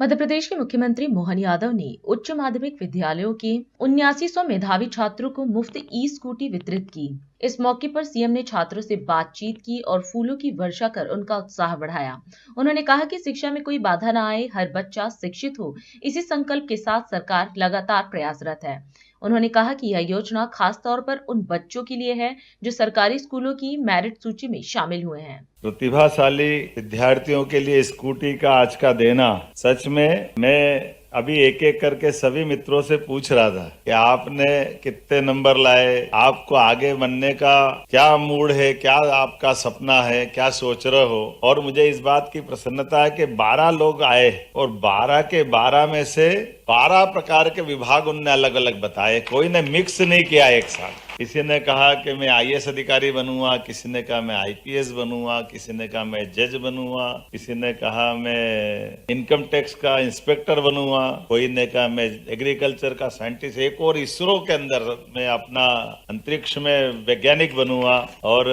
मध्य प्रदेश के मुख्यमंत्री मोहन यादव ने उच्च माध्यमिक विद्यालयों के 7900 मेधावी छात्रों को मुफ्त ई स्कूटी वितरित की। इस मौके पर सीएम ने छात्रों से बातचीत की और फूलों की वर्षा कर उनका उत्साह बढ़ाया। उन्होंने कहा कि शिक्षा में कोई बाधा न आए, हर बच्चा शिक्षित हो, इसी संकल्प के साथ सरकार लगातार प्रयासरत है। उन्होंने कहा कि यह योजना खास तौर पर उन बच्चों के लिए है जो सरकारी स्कूलों की मेरिट सूची में शामिल हुए हैं। प्रतिभाशाली विद्यार्थियों के लिए स्कूटी का आज का देना, सच में मैं अभी एक एक करके सभी मित्रों से पूछ रहा था कि आपने कितने नंबर लाए, आपको आगे बनने का क्या मूड है, क्या आपका सपना है, क्या सोच रहे हो। और मुझे इस बात की प्रसन्नता है कि 12 लोग आए और 12 के 12 में से 12 प्रकार के विभाग उनने अलग अलग बताए, कोई ने मिक्स नहीं किया एक साथ। किसी ने कहा कि मैं आईएएस अधिकारी बनूंगा, किसी ने कहा मैं आईपीएस बनूंगा, किसी ने कहा मैं जज बनूंगा, किसी ने कहा मैं इनकम टैक्स का इंस्पेक्टर बनूंगा, कोई ने कहा मैं एग्रीकल्चर का साइंटिस्ट, एक और इसरो के अंदर मैं अपना अंतरिक्ष में वैज्ञानिक बनूंगा, और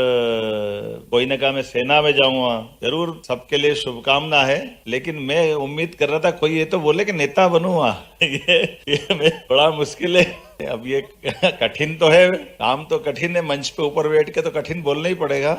कोई ने कहा मैं सेना में जाऊंगा। जरूर सबके लिए शुभकामना है, लेकिन मैं उम्मीद कर रहा था कोई ये तो बोले कि नेता बनूंगा। ये मैं बड़ा मुश्किल है। अब ये कठिन तो है, काम तो कठिन है, मंच पे ऊपर बैठ के तो कठिन बोलना ही पड़ेगा।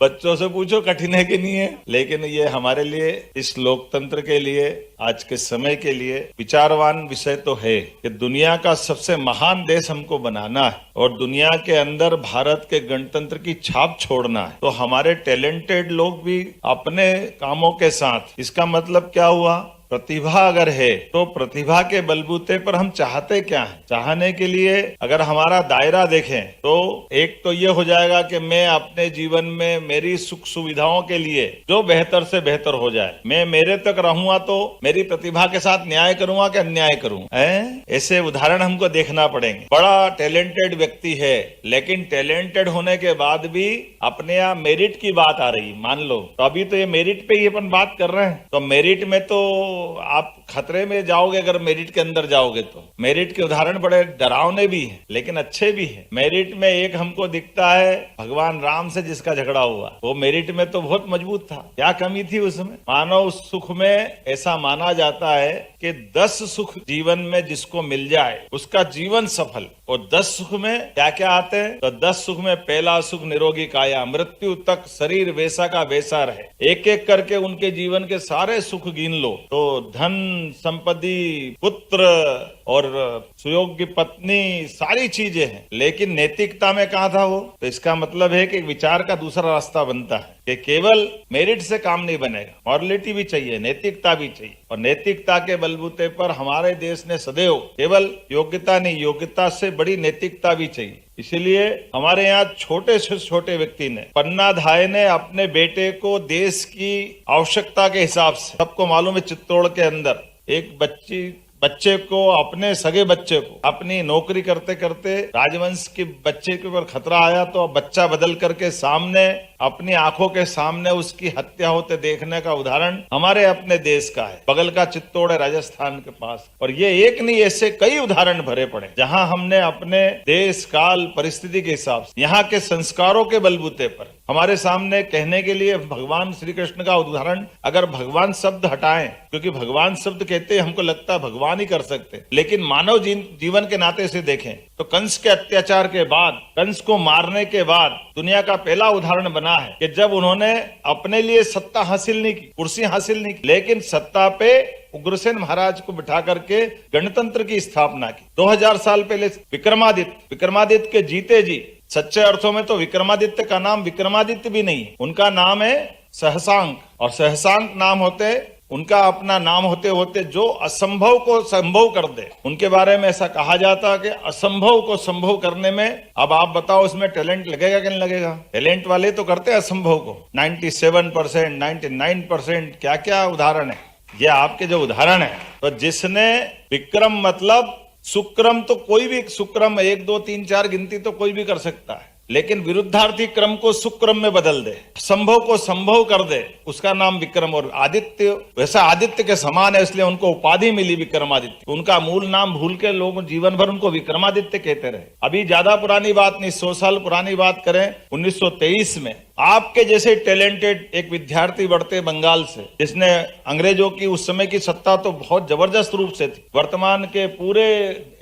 बच्चों से पूछो कठिन है कि नहीं है, लेकिन ये हमारे लिए, इस लोकतंत्र के लिए, आज के समय के लिए विचारवान विषय तो है कि दुनिया का सबसे महान देश हमको बनाना है और दुनिया के अंदर भारत के गणतंत्र की छाप छोड़ना है। तो हमारे टैलेंटेड लोग भी अपने कामों के साथ, इसका मतलब क्या हुआ, प्रतिभा अगर है तो प्रतिभा के बलबूते पर हम चाहते क्या हैं, चाहने के लिए अगर हमारा दायरा देखें तो एक तो ये हो जाएगा कि मैं अपने जीवन में मेरी सुख सुविधाओं के लिए जो बेहतर से बेहतर हो जाए, मैं मेरे तक रहूंगा तो मेरी प्रतिभा के साथ न्याय करूंगा कि अन्याय करूंगा। ऐसे उदाहरण हमको देखना पड़ेंगे। बड़ा टैलेंटेड व्यक्ति है, लेकिन टैलेंटेड होने के बाद भी अपने यहाँ मेरिट की बात आ रही, मान लो तो अभी तो ये मेरिट पे ही अपन बात कर रहे हैं, तो मेरिट में तो आप खतरे में जाओगे अगर मेरिट के अंदर जाओगे तो। मेरिट के उदाहरण बड़े डरावने भी हैं लेकिन अच्छे भी हैं। मेरिट में एक हमको दिखता है भगवान राम से जिसका झगड़ा हुआ, वो मेरिट में तो बहुत मजबूत था। क्या कमी थी उसमें? मानव सुख में ऐसा माना जाता है कि 10 सुख जीवन में जिसको मिल जाए उसका जीवन सफल। और 10 सुख में क्या क्या आते हैं? तो 10 सुख में पहला सुख निरोगी काया, मृत्यु तक शरीर वैसा का वैसा रहे। एक एक करके उनके जीवन के सारे सुख गिन लो तो धन, संपत्ति, पुत्र और सुयोग्य पत्नी, सारी चीजें हैं, लेकिन नैतिकता में कहा था वो। तो इसका मतलब है कि विचार का दूसरा रास्ता बनता है कि केवल मेरिट से काम नहीं बनेगा, मॉरलिटी भी चाहिए, नैतिकता भी चाहिए। और नैतिकता के बलबूते पर हमारे देश ने सदैव केवल योग्यता नहीं, योग्यता से बड़ी नैतिकता भी चाहिए। इसीलिए हमारे यहाँ छोटे से छोटे व्यक्ति ने, पन्ना धाय ने अपने बेटे को देश की आवश्यकता के हिसाब से, सबको मालूम है चित्तौड़ के अंदर एक बच्चे को, अपने सगे बच्चे को, अपनी नौकरी करते करते राजवंश के बच्चे के ऊपर खतरा आया तो बच्चा बदल करके सामने, अपनी आंखों के सामने उसकी हत्या होते देखने का उदाहरण हमारे अपने देश का है। बगल का चित्तौड़ है राजस्थान के पास। और ये एक नहीं, ऐसे कई उदाहरण भरे पड़े जहां हमने अपने देश, काल, परिस्थिति के हिसाब से, यहाँ के संस्कारों के बलबूते पर हमारे सामने कहने के लिए भगवान श्री कृष्ण का उदाहरण, अगर भगवान शब्द हटाएं, क्योंकि भगवान शब्द कहते हमको लगता है भगवान ही कर सकते, लेकिन मानव जीवन के नाते से देखें तो कंस के अत्याचार के बाद, कंस को मारने के बाद दुनिया का पहला उदाहरण बना है कि जब उन्होंने अपने लिए सत्ता हासिल नहीं की, कुर्सी हासिल नहीं की, लेकिन सत्ता पे उग्रसेन महाराज को बिठा करके गणतंत्र की स्थापना की। 2000 साल पहले विक्रमादित्य के जीते जी, सच्चे अर्थों में तो विक्रमादित्य का नाम विक्रमादित्य भी नहीं है, उनका नाम है सहसांक। और सहसांक नाम होते, उनका अपना नाम होते होते जो असंभव को संभव कर दे, उनके बारे में ऐसा कहा जाता है कि असंभव को संभव करने में, अब आप बताओ इसमें टैलेंट लगेगा कि नहीं लगेगा? टैलेंट वाले तो करते हैं असंभव को। 97%, 99%, क्या क्या उदाहरण है ये आपके जो उदाहरण है। तो जिसने विक्रम मतलब सुक्रम, तो कोई भी सुक्रम 1, 2, 3, 4 गिनती तो कोई भी कर सकता है, लेकिन विरुद्धार्थी क्रम को सुक्रम में बदल दे, संभव को संभव कर दे, उसका नाम विक्रम। और आदित्य वैसा आदित्य के समान है, इसलिए उनको उपाधि मिली विक्रमादित्य। उनका मूल नाम भूल के लोग जीवन भर उनको विक्रमादित्य कहते रहे। अभी ज्यादा पुरानी बात नहीं, 100 साल पुरानी बात करें, 1923 में आपके जैसे टैलेंटेड एक विद्यार्थी बढ़ते बंगाल से, जिसने अंग्रेजों की उस समय की सत्ता तो बहुत जबरदस्त रूप से थी, वर्तमान के पूरे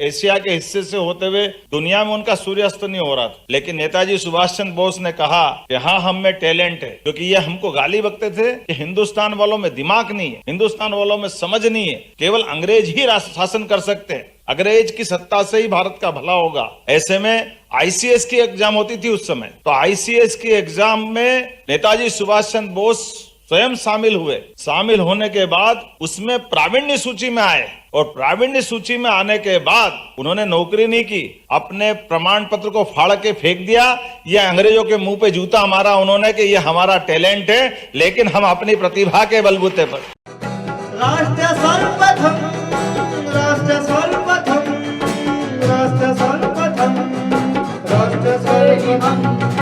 एशिया के हिस्से से होते हुए दुनिया में उनका सूर्यास्त नहीं हो रहा था, लेकिन नेताजी सुभाष चंद्र बोस ने कहा कि हाँ, हम में टैलेंट है। क्योंकि ये हमको गाली बकते थे कि हिंदुस्तान वालों में दिमाग नहीं है, हिंदुस्तान वालों में समझ नहीं है, केवल अंग्रेज ही शासन कर सकते हैं, अंग्रेज की सत्ता से ही भारत का भला होगा। ऐसे में आईसीएस की एग्जाम होती थी उस समय, तो आईसीएस की एग्जाम में नेताजी सुभाष चंद्र बोस स्वयं शामिल हुए। शामिल होने के बाद उसमें प्रावीण्य सूची में आए, और प्रावीण्य सूची में आने के बाद उन्होंने नौकरी नहीं की, अपने प्रमाण पत्र को फाड़ के फेंक दिया। यह अंग्रेजों के मुंह पे जूता मारा उन्होंने कि यह हमारा टैलेंट है, लेकिन हम अपनी प्रतिभा के बलबूते पर। राष्ट्र सर्वप्रथम